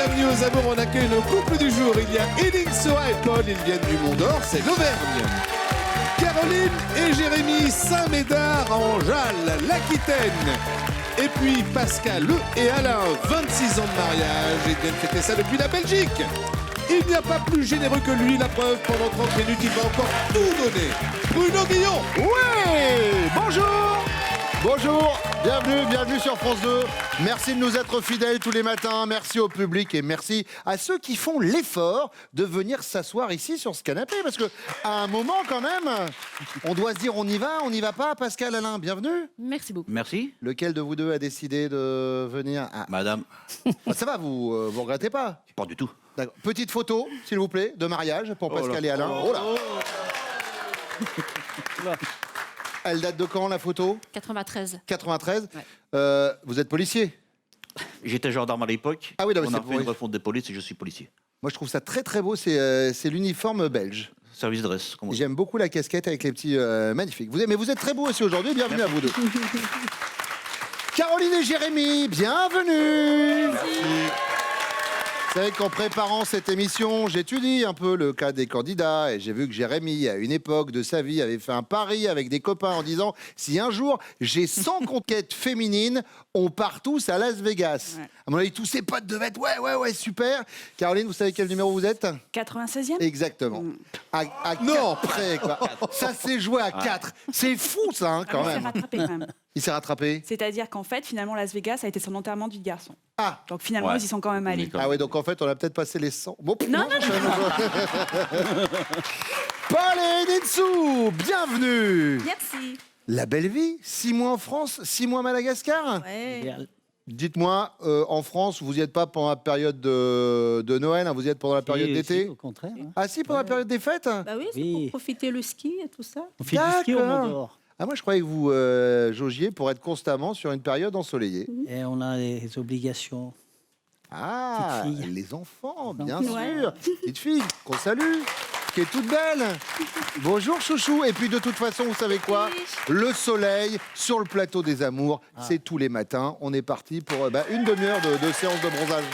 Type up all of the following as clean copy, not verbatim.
bienvenue aux amours. On accueille le couple du jour. Il y a Éline Sora et Paul, ils viennent du Mont d'Or, c'est l'Auvergne. Caroline et Jérémy, Saint-Médard en Jalles, l'Aquitaine. Et puis Pascal et Alain, 26 ans de mariage. Ils viennent fêter ça depuis la Belgique. Il n'y a pas plus généreux que lui, la preuve, pendant 30 minutes, il va encore tout donner. Bruno Guillon. Ouais. Bonjour. Bonjour, bienvenue sur France 2. Merci de nous être fidèles tous les matins. Merci au public et merci à ceux qui font l'effort de venir s'asseoir ici sur ce canapé. Parce que à un moment quand même, on doit se dire on y va pas. Pascal, Alain, bienvenue. Merci beaucoup. Merci. Lequel de vous deux a décidé de venir? Madame. Ça va, vous regrettez pas? Pas du tout. D'accord. Petite photo, s'il vous plaît, de mariage pour Pascal et Alain. Oh là. Elle date de quand, la photo? 93. 93. Ouais. Vous êtes policier? J'étais gendarme à l'époque. Ah oui, non, mais on a c'est fait une pour- refonte de police et je suis policier. Moi, je trouve ça très très beau. C'est l'uniforme belge. Service dress. Comme on dit. J'aime beaucoup la casquette avec les petits magnifiques. Mais vous êtes très beaux aussi aujourd'hui. Bienvenue à vous deux. Caroline et Jérémy, bienvenue. Vous savez qu'en préparant cette émission, j'étudie un peu le cas des candidats et j'ai vu que Jérémy, à une époque de sa vie, avait fait un pari avec des copains en disant si un jour j'ai 100 conquêtes féminines, on part tous à Las Vegas. Ouais. À mon avis, tous ses potes devaient être ouais, super. Caroline, vous savez quel numéro vous êtes? 96e. Exactement. À Non. 4 près, quoi. Ça s'est joué à 4. C'est fou, ça, hein, quand Il s'est même. rattrapé quand même. Il s'est rattrapé. C'est-à-dire qu'en fait, finalement, Las Vegas a été son enterrement du garçon. Ah. Donc finalement, Ouais. ils y sont quand même allés. D'accord. Ah ouais, donc en fait, on a peut-être passé les 100. Bon, Non. Paul et Nitsou, bienvenue. Merci. La belle vie, 6 mois en France, 6 mois à Madagascar. Ouais. Dites-moi, en France, vous n'y êtes pas pendant la période de Noël, hein, vous y êtes pendant la période d'été? Au contraire. Hein. Ah si, pendant la période des fêtes? Bah oui, c'est Oui. pour profiter le ski et tout ça. On fait du ski au D'accord. Mont d'Or. Ah moi, je croyais que vous jaugiez pour être constamment sur une période ensoleillée. Et on a des obligations. Ah, Petite fille. les enfants, bien Ouais. sûr. Petite fille, qu'on salue, qui est toute belle. Bonjour chouchou. Et puis de toute façon, vous savez quoi? Le soleil sur le plateau des amours, c'est tous les matins. On est parti pour une demi-heure de séance de bronzage.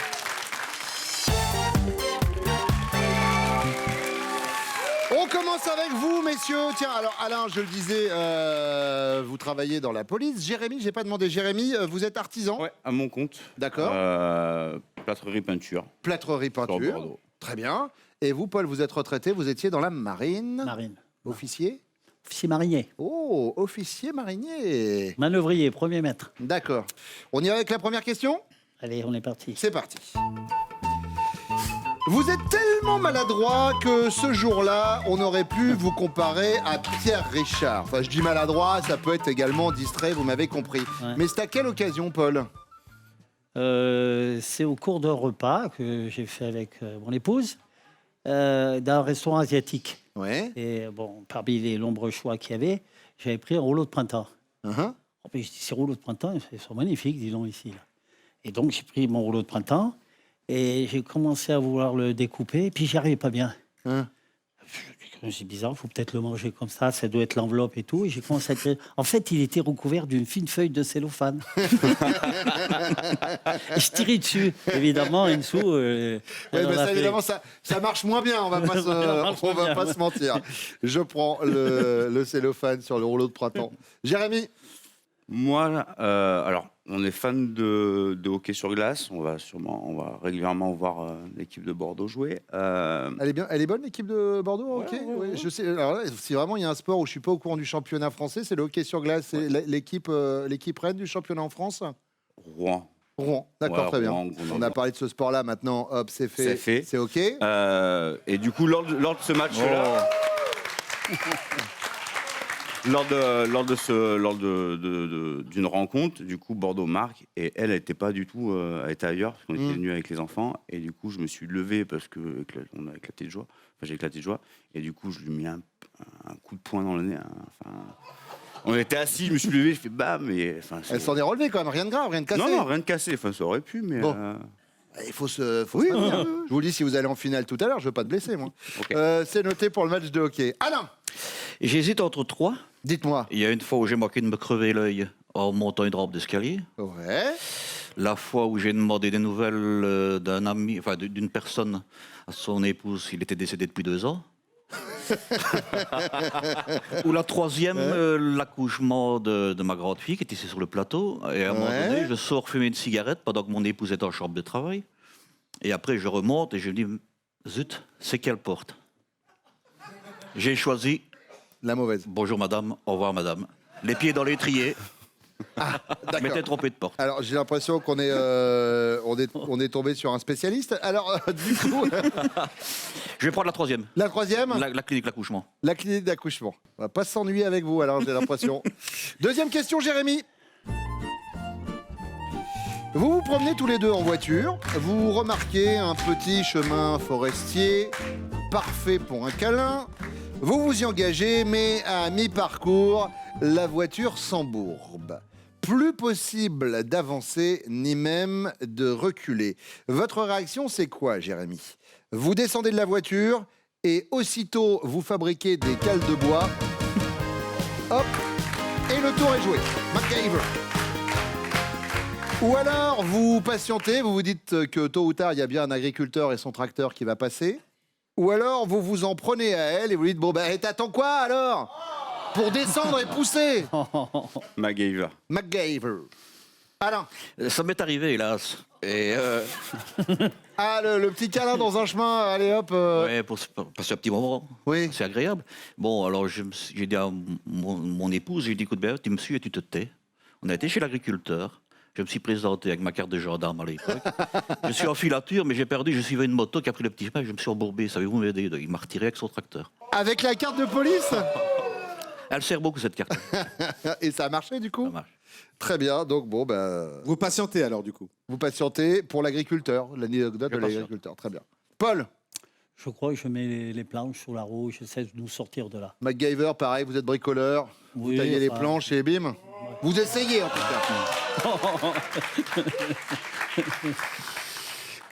On commence avec vous, messieurs. Tiens, alors Alain, je le disais, vous travaillez dans la police. Jérémy, j'ai pas demandé. Jérémy, vous êtes artisan? Ouais, à mon compte. D'accord. Plâtrerie peinture. Plâtrerie Sur peinture. Bordeaux. Très bien. Et vous, Paul, vous êtes retraité, vous étiez dans la marine. Marine. Officier? Officier marinier. Oh, officier marinier. Manœuvrier, premier maître. D'accord. On y va avec la première question? Allez, on est parti. C'est parti. Vous êtes tellement maladroit que ce jour-là, on aurait pu vous comparer à Pierre Richard. Enfin, je dis maladroit, ça peut être également distrait, vous m'avez compris. Ouais. Mais c'est à quelle occasion, Paul? C'est au cours d'un repas que j'ai fait avec mon épouse, d'un restaurant asiatique. Ouais. Et bon, parmi les nombreux choix qu'il y avait, j'avais pris un rouleau de printemps. Uh-huh. Oh, puis je dis, ces rouleaux de printemps, ils sont magnifiques, dis donc, ici. Là. Et donc, j'ai pris mon rouleau de printemps et j'ai commencé à vouloir le découper, et puis j'y arrivais pas bien. Hein. C'est bizarre, il faut peut-être le manger comme ça doit être l'enveloppe et tout. Et j'ai commencé à tirer. En fait, il était recouvert d'une fine feuille de cellophane. Et je tirais dessus, évidemment, en dessous. Ouais, mais ça, évidemment, ça marche moins bien, on va pas, on va pas se mentir. Je prends le cellophane sur le rouleau de printemps. Jérémy? Moi, alors, on est fan de hockey sur glace. On va régulièrement voir l'équipe de Bordeaux jouer. Elle est bonne l'équipe de Bordeaux, ok. Ouais, je sais. Alors là, si vraiment il y a un sport où je suis pas au courant du championnat français, c'est le hockey sur glace. C'est l'équipe reine du championnat en France. Rouen. Rouen, d'accord, Ouais, très bien. Rouen, On a parlé de ce sport-là, maintenant, hop, c'est fait. C'est fait. C'est ok. Et du coup, lors de ce match-là, lors d'une rencontre, du coup, Bordeaux marque et elle n'était pas du tout, elle était ailleurs parce qu'on était venus avec les enfants et du coup, je me suis levé parce que on a éclaté de joie. Enfin, j'ai éclaté de joie et du coup, je lui ai mis un coup de poing dans le nez. Enfin, on était assis, je me suis levé, je fais bam et enfin. Elle s'en est relevée quand même, rien de grave, rien de cassé. Non, rien de cassé. Enfin, ça aurait pu, mais. Bon. Il faut se maintenir. Je vous le dis, si vous allez en finale tout à l'heure, je veux pas te blesser, moi. Ok. C'est noté pour le match de hockey. Alain, J'hésite entre trois. dites-moi. Il y a une fois où j'ai manqué de me crever l'œil en montant une rampe d'escalier. Ouais. La fois où j'ai demandé des nouvelles d'un ami, enfin d'une personne à son épouse, il était décédé depuis 2 ans. Ou la troisième, l'accouchement de ma grande fille qui était ici sur le plateau. Et à un moment donné, je sors fumer une cigarette pendant que mon épouse est en chambre de travail. Et après, je remonte et je me dis, zut, c'est quelle porte? J'ai choisi, La mauvaise. bonjour madame, au revoir madame. Les pieds dans l'étrier. Je m'étais trompé de porte. Alors, j'ai l'impression qu'on est, on est tombé sur un spécialiste. Alors, du coup, Je vais prendre la troisième. la troisième, La clinique d'accouchement. la clinique d'accouchement. On va pas s'ennuyer avec vous, alors, j'ai l'impression. Deuxième question, Jérémy. Vous vous promenez tous les deux en voiture. Vous remarquez un petit chemin forestier, parfait pour un câlin. Vous vous y engagez, mais à mi-parcours, la voiture s'embourbe. Plus possible d'avancer, ni même de reculer. Votre réaction, c'est quoi, Jérémy? Vous descendez de la voiture et aussitôt, vous fabriquez des cales de bois. Hop, et le tour est joué. MacGyver. Ou alors, vous patientez, vous vous dites que tôt ou tard, il y a bien un agriculteur et son tracteur qui va passer. Ou alors, vous vous en prenez à elle et vous dites, bon, ben, t'attends quoi alors? Pour descendre et pousser. MacGyver. MacGyver. Alain. Ça m'est arrivé, hélas. Et Ah, le petit câlin dans un chemin, allez hop. ouais, pour passer un petit moment. Oui. C'est agréable. Bon, alors j'ai dit à mon épouse, j'ai dit, écoute, ben, tu me suis et tu te tais. On a été chez l'agriculteur. Je me suis présenté avec ma carte de gendarme à l'époque. Je suis en filature, mais j'ai perdu. Je suivais une moto qui a pris le petit chemin. Je me suis embourbé. Savez-vous m'aider? Il m'a retiré avec son tracteur. Avec la carte de police. Elle sert beaucoup, cette carte. Et ça a marché du coup? Ça marche. Très bien, donc bon, ben, Vous patientez alors du coup. vous patientez pour l'agriculteur, l'anecdote Je de patiente. l'agriculteur. Très bien. Paul, Je crois que je mets les planches sur la roue, j'essaie de nous sortir de là. MacGyver, pareil, vous êtes bricoleur, vous Oui, taillez les enfin, planches et bim. Vous essayez en tout cas.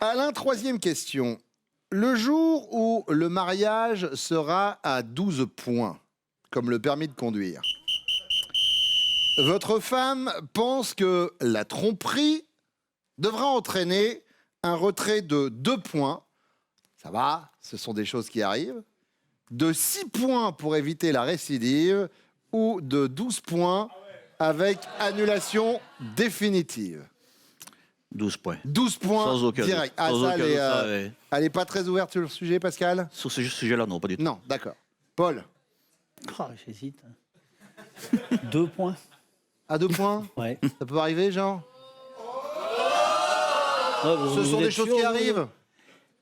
Alain, troisième question. Le jour où le mariage sera à 12 points, comme le permis de conduire, votre femme pense que la tromperie devra entraîner un retrait de 2 points. Ça va, ce sont des choses qui arrivent. De 6 points pour éviter la récidive ou de 12 points avec annulation définitive. 12 points. 12 points Sans aucun direct. doute. Ah, Sans ça, aucun elle est, doute, ça, ouais. elle est pas très ouverte sur le sujet, Pascal? Sur ce sujet-là, non, pas du tout. Non, d'accord. Paul, Ah, j'hésite. 2 points. à 2 points? Ouais. Ça peut arriver, Jean? Ah, vous- Ce vous sont des êtes choses sûr, qui vous arrivent.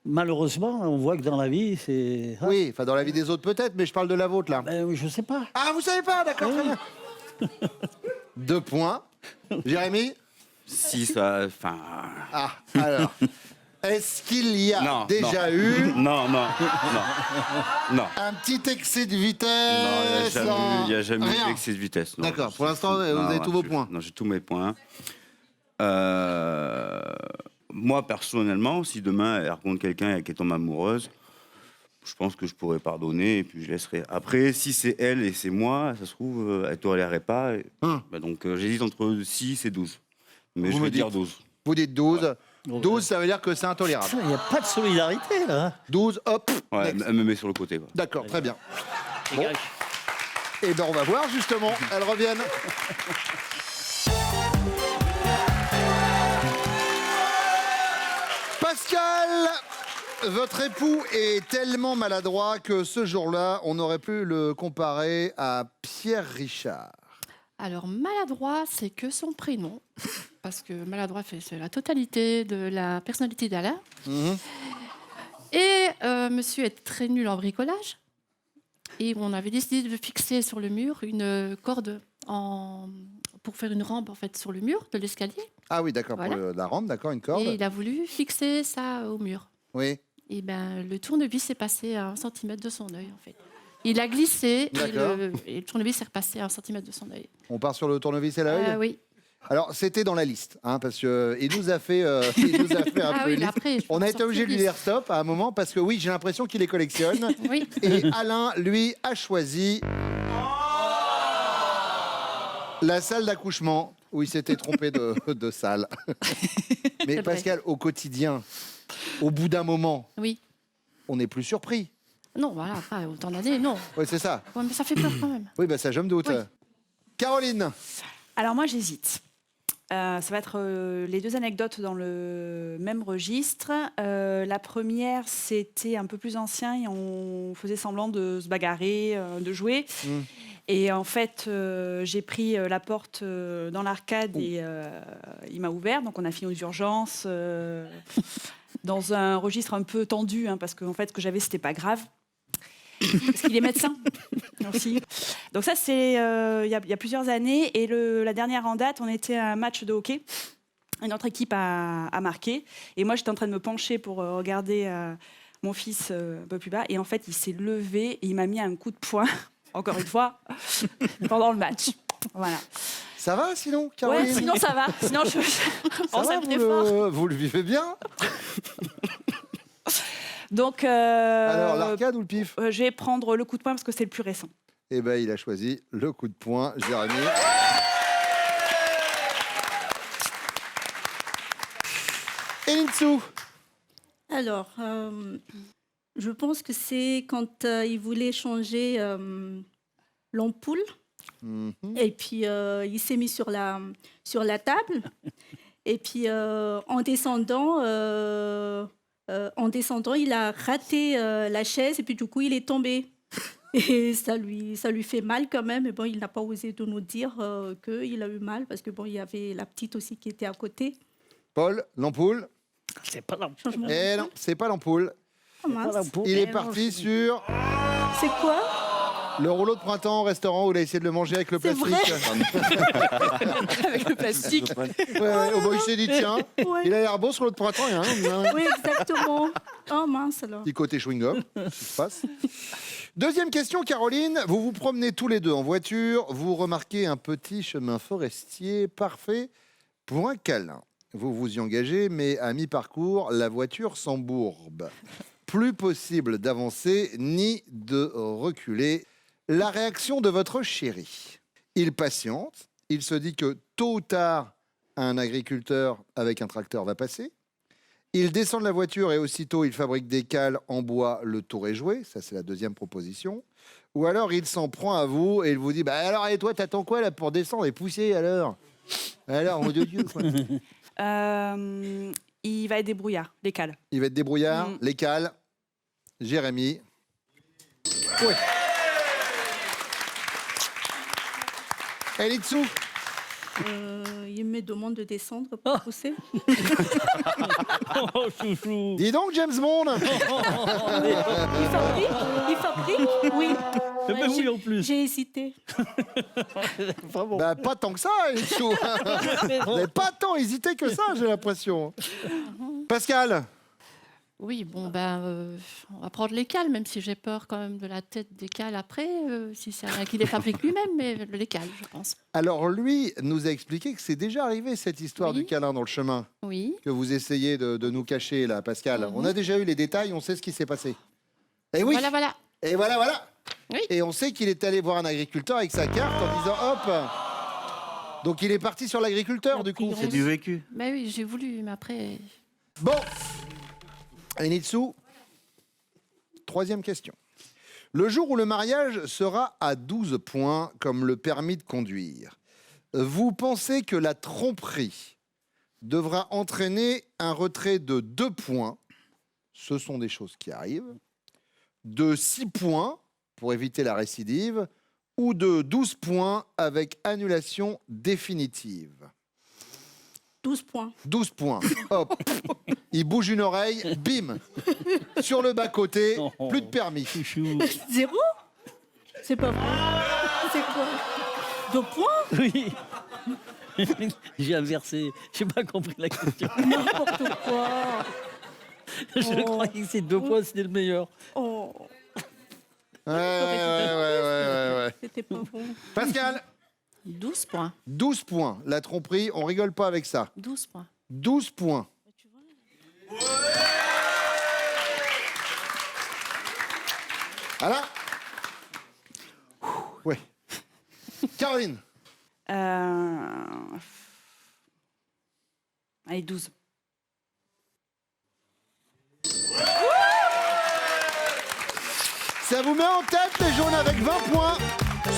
Malheureusement, on voit que dans la vie, c'est. Ah, Oui, enfin dans la vie des autres peut-être, mais je parle de la vôtre là. ben, je sais pas. Ah, vous savez pas, d'accord, très bien. 2 points. Jérémy? Si ça. Enfin. Ah, alors. Est-ce qu'il y a Non, déjà eu Non, non, non. Non. un petit excès de Non, vitesse? il n'y a jamais Rien. eu d'excès de vitesse. non. D'accord, pour l'instant, vous avez tous vos points. Non, j'ai tous mes points. Moi, personnellement, si demain elle rencontre quelqu'un qui tombe amoureuse, je pense que je pourrais pardonner et puis je laisserai. Après, si c'est elle et c'est moi, ça se trouve, elle ne tolérerait pas. Bah, donc, j'hésite entre 6 et 12. Mais Vous je me vais dire dites 12. Vous dites 12. Ouais. 12, ça veut dire que c'est intolérable. Il n'y a pas de solidarité, là. 12, hop. Ouais, next. elle me met sur le côté. Quoi. D'accord, très bien. Dégage. Et ben on va voir justement, elles reviennent. Pascal, votre époux est tellement maladroit que ce jour-là, on aurait pu le comparer à Pierre Richard. Alors, maladroit, c'est que son prénom. Parce que maladroit, c'est la totalité de la personnalité d'Alain. Et monsieur est très nul en bricolage. Et on avait décidé de fixer sur le mur une corde pour faire une rampe en fait, sur le mur de l'escalier. Ah oui, d'accord, Voilà. pour la rampe, d'accord, une corde. Et il a voulu fixer ça au mur. Oui, Et ben, le tournevis est passé à 1 cm de son œil, en fait. Il a glissé D'accord. et le tournevis est repassé à 1 cm de son œil. on part sur le tournevis et l'œil. Oui. Alors, c'était dans la liste, hein, parce qu'il nous a fait, il nous a fait un Ah peu oui, une mais liste. après, je peux On a en été obligé de lui sortir dire stop à un moment, parce que oui, j'ai l'impression qu'il les collectionne. Oui. Et Alain, lui, a choisi la salle d'accouchement. où il s'était trompé de salle. Mais C'est vrai. Pascal, au quotidien, au bout d'un moment, Oui. on n'est plus surpris. Non, voilà, pas autant d'années, non. Oui, c'est ça. Ouais, mais ça fait peur quand même. Oui, bah ça, je me doute. Oui. Caroline, Alors moi, j'hésite. Ça va être les deux anecdotes dans le même registre. La première, c'était un peu plus ancien et on faisait semblant de se bagarrer, de jouer. Et en fait, j'ai pris la porte dans l'arcade et il m'a ouvert. Donc on a fini aux urgences dans un registre un peu tendu parce qu'en fait, ce que j'avais, c'était pas grave. Parce qu'il est médecin aussi. Donc ça, c'est il y a plusieurs années. Et la dernière en date, on était à un match de hockey. Et notre équipe a marqué. Et moi, j'étais en train de me pencher pour regarder mon fils un peu plus bas. Et en fait, il s'est levé et il m'a mis un coup de poing, encore une fois, pendant le match. Voilà. ça va sinon, Caroline? Ouais, sinon ça va. Sinon, je Ça pense va, à très fort. vous le vivez bien? Donc, Alors, l'arcade ou le pif? je vais prendre le coup de poing parce que c'est le plus récent. Eh ben, il a choisi le coup de poing, Jérémy. Et Linsou? Alors, je pense que c'est quand il voulait changer l'ampoule. Et puis, il s'est mis sur la table. Et puis, en descendant, il a raté la chaise. Et puis, du coup, il est tombé. Et ça lui fait mal quand même. Mais bon, il n'a pas osé de nous dire qu'il a eu mal. Parce que bon, il y avait la petite aussi qui était à côté. Paul, l'ampoule? C'est pas la Changement. Eh non, c'est pas l'ampoule. Oh, mince. Il est parti sur C'est quoi? le rouleau de printemps au restaurant où il a essayé de le manger avec le C'est plastique. Avec le plastique. Ouais, oh, bah, il s'est dit, tiens, Ouais. il a l'air beau ce rouleau de printemps. Il y a un Oui, exactement. Oh mince alors. petit côté chewing-gum, ce qui se passe. Deuxième question, Caroline. Vous vous promenez tous les deux en voiture. Vous remarquez un petit chemin forestier parfait pour un câlin. Vous vous y engagez, mais à mi-parcours, la voiture s'embourbe. Plus possible d'avancer ni de reculer. La réaction de votre chéri. Il patiente. Il se dit que tôt ou tard, un agriculteur avec un tracteur va passer. Il descend de la voiture et aussitôt, il fabrique des cales en bois. Le tour est joué. Ça, c'est la deuxième proposition. Ou alors, il s'en prend à vous et il vous dit bah alors, et toi, t'attends quoi là pour descendre et pousser alors? Alors, mon Dieu, quoi. Il va être débrouillard, les cales. Il va être débrouillard, les cales. Jérémy. Oui. Elitsou. Il me demande de descendre pour pousser. Oh, chouchou. Dis donc, James Bond. Il fabrique. Oui. Eh ben oui, en plus. J'ai hésité. Vraiment. Bah, pas tant que ça, Elitsou. Vous n'avez pas tant hésité que ça, j'ai l'impression. Pascal. Oui, bon, on va prendre les cales, même si j'ai peur quand même de la tête des cales après, si c'est rien qu'il les fabrique lui-même, mais les cales, je pense. Alors, lui nous a expliqué que c'est déjà arrivé, cette histoire Oui. du câlin dans le chemin, Oui. que vous essayez de nous cacher, là, Pascal. On a déjà eu les détails, on sait ce qui s'est passé. Et oui. Voilà. Et voilà. Oui. Et on sait qu'il est allé voir un agriculteur avec sa carte en disant hop. Donc il est parti sur l'agriculteur du coup. C'est du vécu. Mais oui, j'ai voulu, mais après... Bon. Enitsu, troisième question. Le jour où le mariage sera à 12 points comme le permis de conduire, vous pensez que la tromperie devra entraîner un retrait de 2 points, ce sont des choses qui arrivent, de 6 points pour éviter la récidive, ou de 12 points avec annulation définitive? 12 points. 12 points. Hop. Il bouge une oreille, bim. Sur le bas-côté, Oh. plus de permis. Chouchou. 0? C'est pas vrai. C'est quoi? 2 points? Oui. J'ai inversé. J'ai pas compris la question. N'importe quoi. Je croyais que ces 2 points, c'était le meilleur. Oh, Ouais. c'était pas bon. Pascal, 12 points. 12 points. La tromperie, on rigole pas avec ça. 12 points. 12 points. Voilà. Ouais. Caroline. Allez, 12. Ça vous met en tête les jaunes avec 20 points,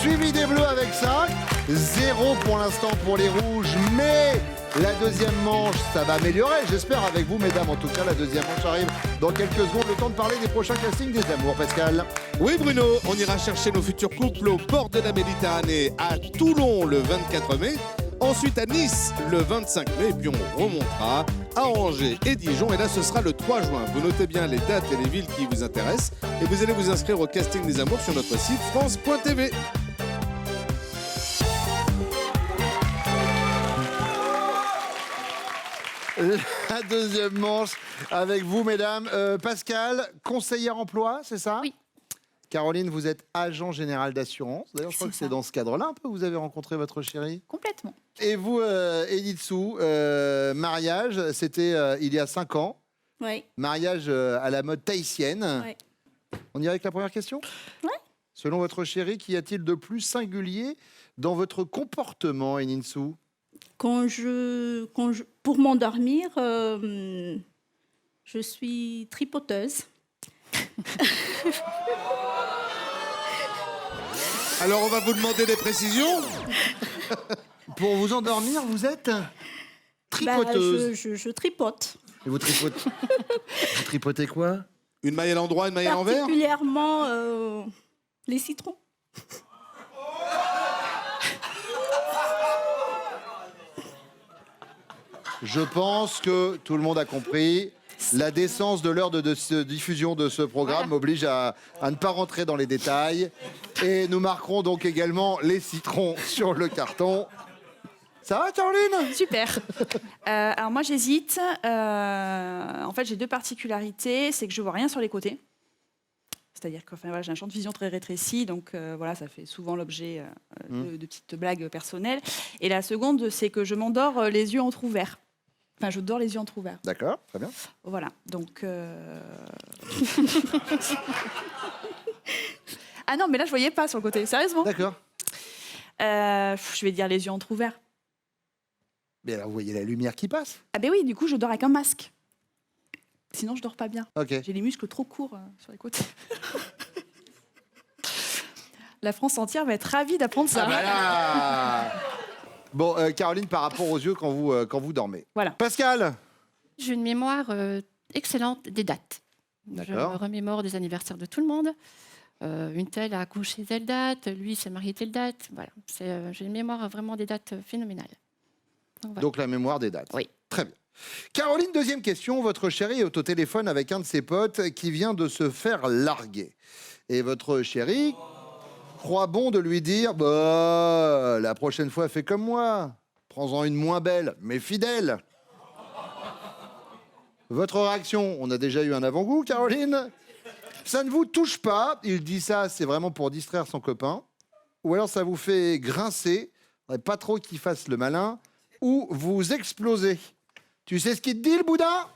suivi des bleus avec 5. 0 pour l'instant pour les rouges, mais la deuxième manche, ça va améliorer, j'espère, avec vous, mesdames. En tout cas, la deuxième manche arrive dans quelques secondes. Le temps de parler des prochains castings des amours, Pascal. Oui, Bruno, on ira chercher nos futurs couples au bord de la Méditerranée, à Toulon le 24 mai, ensuite à Nice le 25 mai, et puis on remontera à Angers et Dijon. Et là, ce sera le 3 juin. Vous notez bien les dates et les villes qui vous intéressent, et vous allez vous inscrire au casting des amours sur notre site France.tv. La deuxième manche avec vous, mesdames. Pascal, conseillère emploi, c'est ça? Oui. Caroline, vous êtes agent général d'assurance. D'ailleurs, je crois que c'est dans ce cadre-là un peu que vous avez rencontré votre chérie. Complètement. Et vous, Elitsou, mariage, c'était il y a 5 ans. Oui. Mariage à la mode tahitienne. Ouais. On y va avec la première question? Ouais. Selon votre chérie, qu'y a-t-il de plus singulier dans votre comportement, Eninsou? Pour m'endormir, je suis tripoteuse. Alors, on va vous demander des précisions. Pour vous endormir, vous êtes tripoteuse. Je tripote. Et vous tripotez Vous tripotez quoi? Une maille à l'endroit, une maille à l'envers. Particulièrement les citrons. Je pense que tout le monde a compris. La décence de l'heure de diffusion de ce programme m'oblige à ne pas rentrer dans les détails. Et nous marquerons donc également les citrons sur le carton. Ça va, Caroline? Super. Alors moi, j'hésite. En fait, j'ai 2 particularités. C'est que je vois rien sur les côtés. C'est-à-dire que voilà, j'ai un champ de vision très rétréci, donc voilà, ça fait souvent l'objet de petites blagues personnelles. Et la seconde, c'est que je m'endors les yeux entrouverts. Enfin, je dors les yeux entrouverts. D'accord, très bien. Voilà, donc... Ah non, mais là, je voyais pas sur le côté, sérieusement. D'accord. Je vais dire les yeux entrouverts. Mais alors, vous voyez la lumière qui passe? Ah ben oui, du coup, je dors avec un masque. Sinon, je dors pas bien. Ok. J'ai les muscles trop courts sur les côtés. La France entière va être ravie d'apprendre ça. Ah bah là. Bon, Caroline, par rapport aux yeux quand vous dormez. Voilà. Pascal? J'ai une mémoire excellente des dates. Je D'accord. me remémore des anniversaires de tout le monde. Une telle a accouché telle date, lui s'est marié telle date. Voilà. J'ai une mémoire vraiment des dates phénoménales. Donc, voilà. Donc la mémoire des dates. Oui. Très bien. Caroline, deuxième question. Votre chéri est au téléphone avec un de ses potes qui vient de se faire larguer. Et votre chéri croit bon de lui dire bah, la prochaine fois, fais comme moi. Prends-en une moins belle, mais fidèle. Votre réaction? On a déjà eu un avant-goût, Caroline. Ça ne vous touche pas. Il dit ça, c'est vraiment pour distraire son copain. Ou alors ça vous fait grincer. Pas trop qu'il fasse le malin. Ou vous explosez. Tu sais ce qu'il te dit, le Bouddha?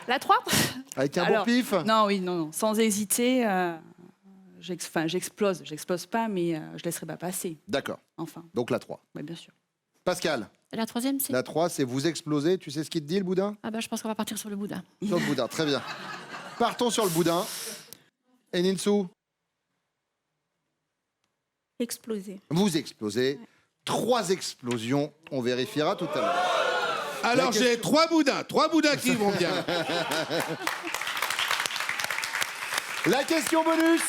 La 3 Avec un Alors, bon pif? Non, oui, non. Sans hésiter, j'explose. J'explose pas, mais je laisserai pas passer. D'accord. Enfin, Donc la 3. ouais, bien sûr. Pascal, La troisième, c'est... la 3, c'est vous exploser. Tu sais ce qu'il te dit, le boudin? Ah bah, je pense qu'on va partir sur le boudin. Sur le boudin, très bien. Partons sur le boudin. Et Ninsou, Exploser. vous explosez. 3 explosions. On vérifiera tout à l'heure. Alors, j'ai 3 boudins qui vont bien. La question bonus,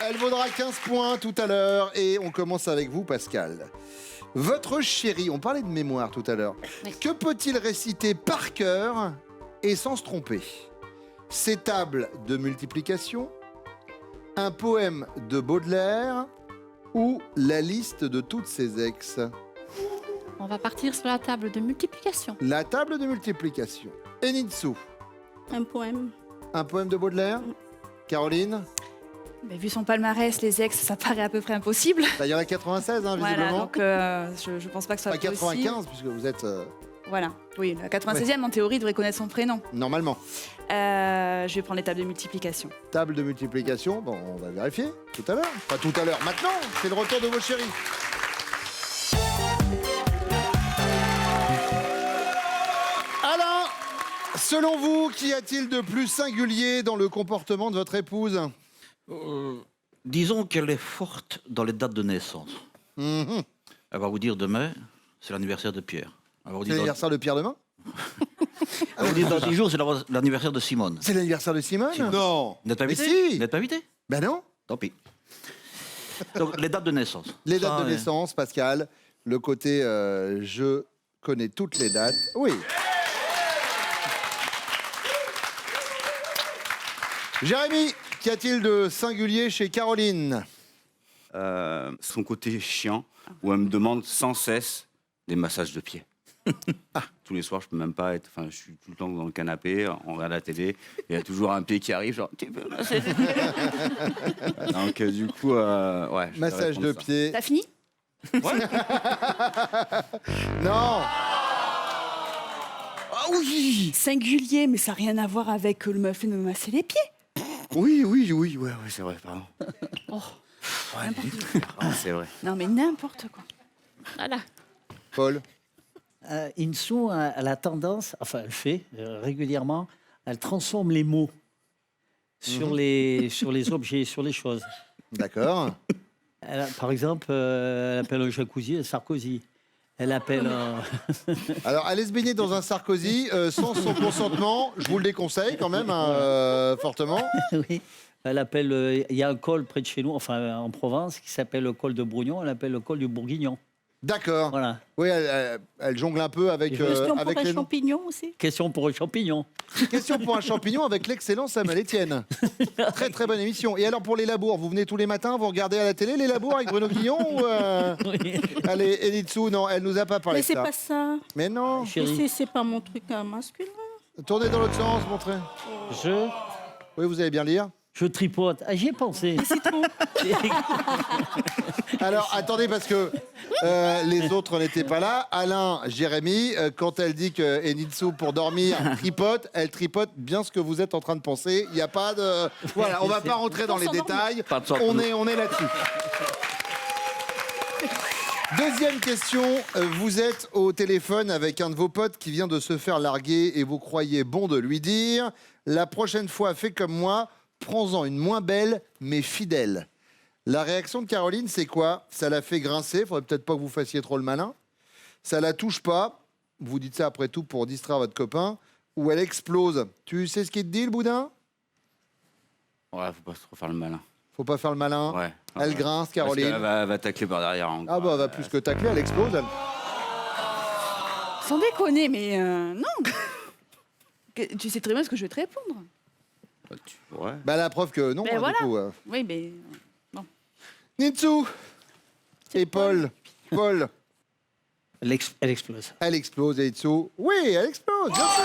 elle vaudra 15 points tout à l'heure. Et on commence avec vous, Pascal. Votre chéri, on parlait de mémoire tout à l'heure. Oui. Que peut-il réciter par cœur et sans se tromper? Ses tables de multiplication, un poème de Baudelaire ou la liste de toutes ses ex? On va partir sur la table de multiplication. La table de multiplication. Et Ninsou, Un poème. un poème de Baudelaire? Caroline? Mais vu son palmarès, les ex, ça paraît à peu près impossible. Bah, il y en a 96, hein, Voilà, visiblement. donc je pense pas que ce soit Pas possible. 95, puisque vous êtes Voilà. Oui, la 96e, en théorie, devrait connaître son prénom. normalement. Je vais prendre les tables de multiplication. Table de multiplication, bon, on va vérifier tout à l'heure. Pas tout à l'heure, maintenant, c'est le retour de vos chéris. Selon vous, qu'y a-t-il de plus singulier dans le comportement de votre épouse? Disons qu'elle est forte dans les dates de naissance. Mhm. Elle va vous dire demain, c'est l'anniversaire de Pierre. Elle va vous C'est dire dans- l'anniversaire de Pierre demain? elle va vous dire dans 10 jours, c'est l'anniversaire de Simone. C'est l'anniversaire de Simone? Non. Vous n'êtes pas Mais invité si. Vous n'êtes pas invité Ben non. Tant pis. Donc, les dates de naissance. Les Ça, dates de naissance, Pascal. Le côté je connais toutes les dates. Oui. Jérémy, qu'y a-t-il de singulier chez Caroline? Son côté chiant, où elle me demande sans cesse des massages de pieds. Tous les soirs, je peux même pas être. Enfin, je suis tout le temps dans le canapé, on regarde la télé, et il y a toujours un pied qui arrive, genre, tu peux masser les pieds. Donc, du coup, ouais. je vais Massage répondre de ça. pied. T'as fini? Non. Ah oui, singulier, mais ça n'a rien à voir avec le fait de me masser les pieds. Oui, ouais, c'est vrai, pardon. Ouais, c'est vrai. Non, mais n'importe quoi. Voilà. Paul. Insou, elle a tendance, enfin elle fait régulièrement, elle transforme les mots sur les objets, sur les choses. D'accord. Par exemple, elle appelle un jacuzzi un Sarkozy. Elle appelle un... Alors, aller se baigner dans un Sarkozy sans son consentement, je vous le déconseille quand même, hein, fortement. Oui. Elle appelle... Il y a un col près de chez nous, enfin en Provence, qui s'appelle le col de Bourgnon. Elle appelle le col du Bourguignon. D'accord. Voilà. Oui, elle jongle un peu avec, Question pour avec un les noms. champignon aussi. Question pour un champignon. Question pour un champignon avec l'excellent Samuel Etienne. Très très bonne émission. Et alors pour les labours, vous venez tous les matins, vous regardez à la télé les labours avec Bruno Guillon ou Oui. Allez, Elitsu, non, elle nous a pas parlé Mais de c'est ça. pas ça. Mais non, Mais Chérie, c'est pas mon truc masculin. tournez dans l'autre sens, montrez. Oui, vous allez bien lire. je tripote. Ah, j'y ai pensé. Alors attendez parce que les autres n'étaient pas là. Alain, Jérémy, quand elle dit que Enitsu pour dormir tripote, elle tripote bien ce que vous êtes en train de penser. Il n'y a pas de... Voilà, on va pas rentrer dans les détails. Pas de sorte, On nous. est là-dessus. Deuxième question, vous êtes au téléphone avec un de vos potes qui vient de se faire larguer et vous croyez bon de lui dire « La prochaine fois, fais comme moi, prends-en une moins belle mais fidèle ». La réaction de Caroline, c'est quoi? Ça la fait grincer, faudrait peut-être pas que vous fassiez trop le malin. Ça la touche pas, vous dites ça après tout pour distraire votre copain, ou elle explose. Tu sais ce qu'il te dit, le boudin? Ouais, faut pas trop faire le malin. Faut pas faire le malin. Ouais. Elle grince, Caroline. Parce qu'elle va tacler par derrière. Encore. Ah bah, elle va plus que tacler, elle explose. Elle. Sans déconner, mais non. Tu sais très bien ce que je vais te répondre. Ouais. Bah, la preuve que non, Mais hein, voilà. du coup. Oui, mais Nitsu et Paul. Paul, Elle explose. elle explose, et Nitsu. Oui, elle explose, bien sûr.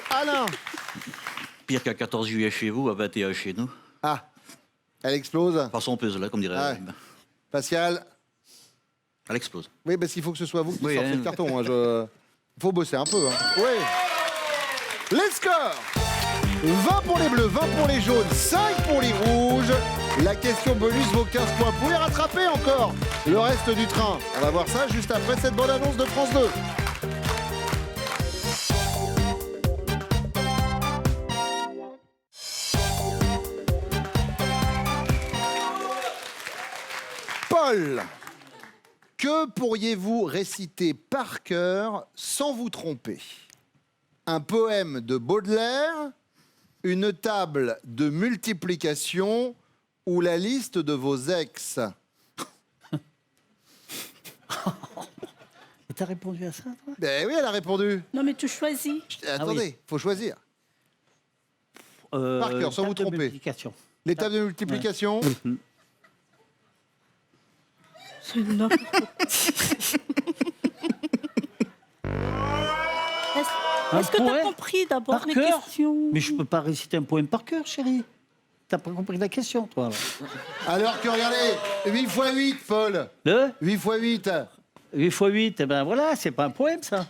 Alain. Pire qu'à 14 juillet chez vous, à 21 chez nous. Ah, elle explose. Façon puzzle, là, comme dirait. Ouais. Pascal. Elle explose. Oui, parce qu'il faut que ce soit vous qui Oui, sortez hein. le carton. Hein, faut bosser un peu. Hein. Oui. Les scores 20 pour les bleus, 20 pour les jaunes, 5 pour les rouges. La question bonus vaut 15 points. Vous pouvez rattraper encore le reste du train. On va voir ça juste après cette bonne annonce de France 2. Paul, que pourriez-vous réciter par cœur sans vous tromper? Un poème de Baudelaire, une table de multiplication ou la liste de vos ex? Et t'as répondu à ça, toi? Ben oui, elle a répondu. Non, mais tu choisis. Attendez, faut choisir. Par cœur, sans vous table de tromper. multiplication. Les tables de multiplication. C'est n'importe quoi. Est-ce que tu as poème compris d'abord par les cœur. questions? Mais je peux pas réciter un poème par cœur, chérie. T'as pas compris la question, toi. Alors. Alors que regardez, 8 x 8, Paul. Le 8 x 8. 8 x 8, eh ben voilà, c'est pas un poème, ça.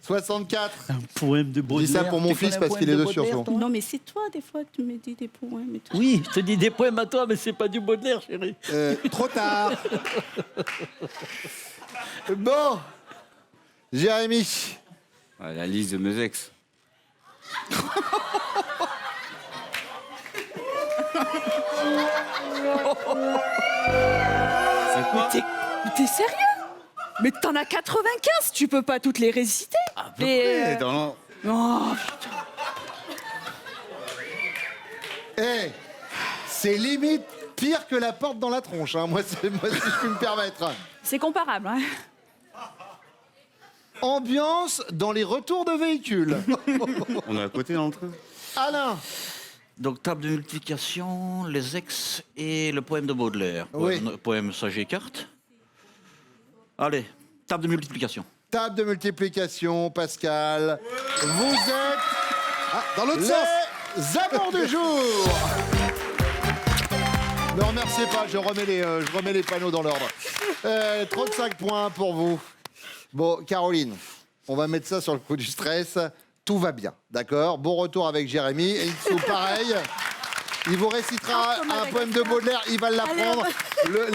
64. Un poème de Je Baudelaire. dis ça pour mon Tu fils connais un parce poème qu'il est de dessus en ce moment. Baudelaire, toi Non, mais c'est toi, des fois, tu me dis des poèmes et tout. Oui, je te dis des poèmes à toi, mais c'est pas du Baudelaire, chérie. Trop tard. Bon, Jérémy. Ouais, la liste de mes ex. C'est quoi? T'es sérieux? Mais t'en as 95, tu peux pas toutes les réciter. Ouais, dans- Oh, Eh, c'est limite pire que la porte dans la tronche, hein. Moi, si je puis me permettre. c'est comparable. Hein. Ambiance dans les retours de véhicules. On est à côté dans le train. Alain. Donc, table de multiplication, les ex et le poème de Baudelaire. Oui. Poème Sage et Carte. Allez, table de multiplication. Table de multiplication, Pascal. Vous êtes Ah, dans l'autre sens. les amours du jour. Ne remerciez pas, je remets les panneaux dans l'ordre. 35 points pour vous. Bon, Caroline, on va mettre ça sur le coup du stress. Tout va bien, d'accord? Bon retour avec Jérémy. Et Ixou, pareil. Il vous récitera un poème de Baudelaire, il va l'apprendre.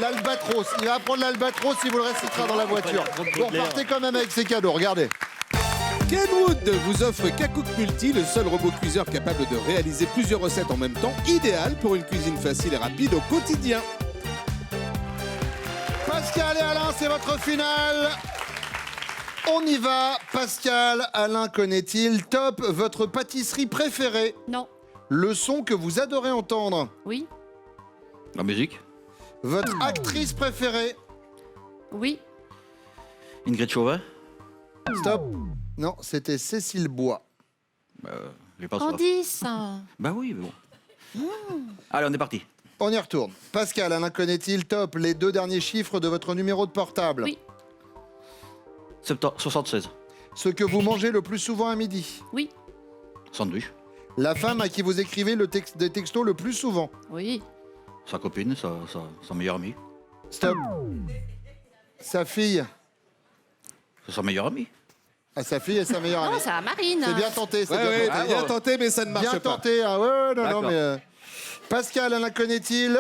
L'albatros. Il va apprendre l'albatros, il vous le récitera dans la voiture. Vous repartez quand même avec ses cadeaux, regardez. Kenwood vous offre Kakook Multi, le seul robot cuiseur capable de réaliser plusieurs recettes en même temps, idéal pour une cuisine facile et rapide au quotidien. Pascal et Alain, c'est votre finale. On y va. Pascal, Alain connaît-il? Top, votre pâtisserie préférée? Non. Le son que vous adorez entendre? Oui. La musique. Votre actrice préférée? Oui. Ingrid Chauvin. Stop. Non, c'était Cécile Bois. J'ai pas soif. Candice. Bah oui, mais bon. Allez, on est parti. On y retourne. Pascal, Alain connaît-il? Top, les 2 derniers chiffres de votre numéro de portable? Oui. 76. Ce que vous mangez le plus souvent à midi? Oui. Sandwich. La femme à qui vous écrivez des textos le plus souvent? Oui. Sa copine, sa meilleure amie. Stop. Sa fille? C'est sa meilleure amie. Ah, sa fille et sa meilleure amie. Oh, c'est à Marine. C'est bien tenté, c'est Ouais, bien ouais, tenté. t'as bien tenté, mais ça ne marche Bien pas. tenté, ah ouais, non, D'accord. mais... Pascal, Alain connaît-il?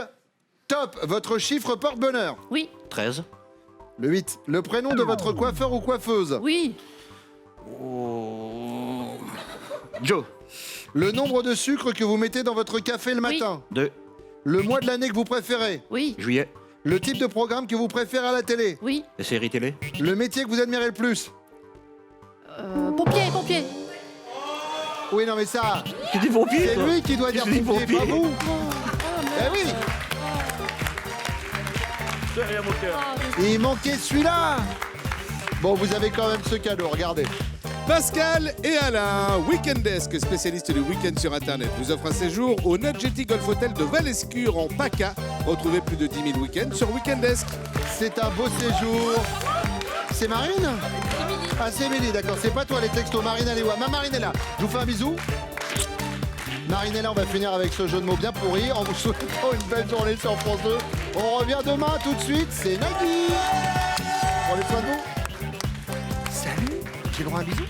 Top, votre chiffre porte-bonheur? Oui. 13. Le 8. Le prénom de votre coiffeur ou coiffeuse? Oui. Joe. Le nombre de sucre que vous mettez dans votre café le matin? 2. Le mois de l'année que vous préférez? Oui. Juillet. Le type de programme que vous préférez à la télé? Oui. Les séries télé. Le métier que vous admirez le plus? Pompier. Oui, non, mais ça, Tu dis pompier, c'est toi. lui qui doit dire Je dis pompier, pas pompier. vous. Eh oui, il manquait celui-là. Bon, vous avez quand même ce cadeau, regardez. Pascal et Alain, Weekendesk, spécialiste du week-end sur Internet, vous offre un séjour au Nudgety Golf Hotel de Val-Escure en PACA. Retrouvez plus de 10 000 week-ends sur Weekendesk. C'est un beau séjour. C'est Marine? Ah, c'est Émilie, d'accord. C'est pas toi les textos. Marine, elle est où? Ma Marine est là. Je vous fais un bisou. Marine est là, on va finir avec ce jeu de mots bien pourri en vous souhaitant une belle journée sur France 2. On revient demain tout de suite, c'est Nagui. Prenez soin de vous. Salut, j'ai le droit à un bisou?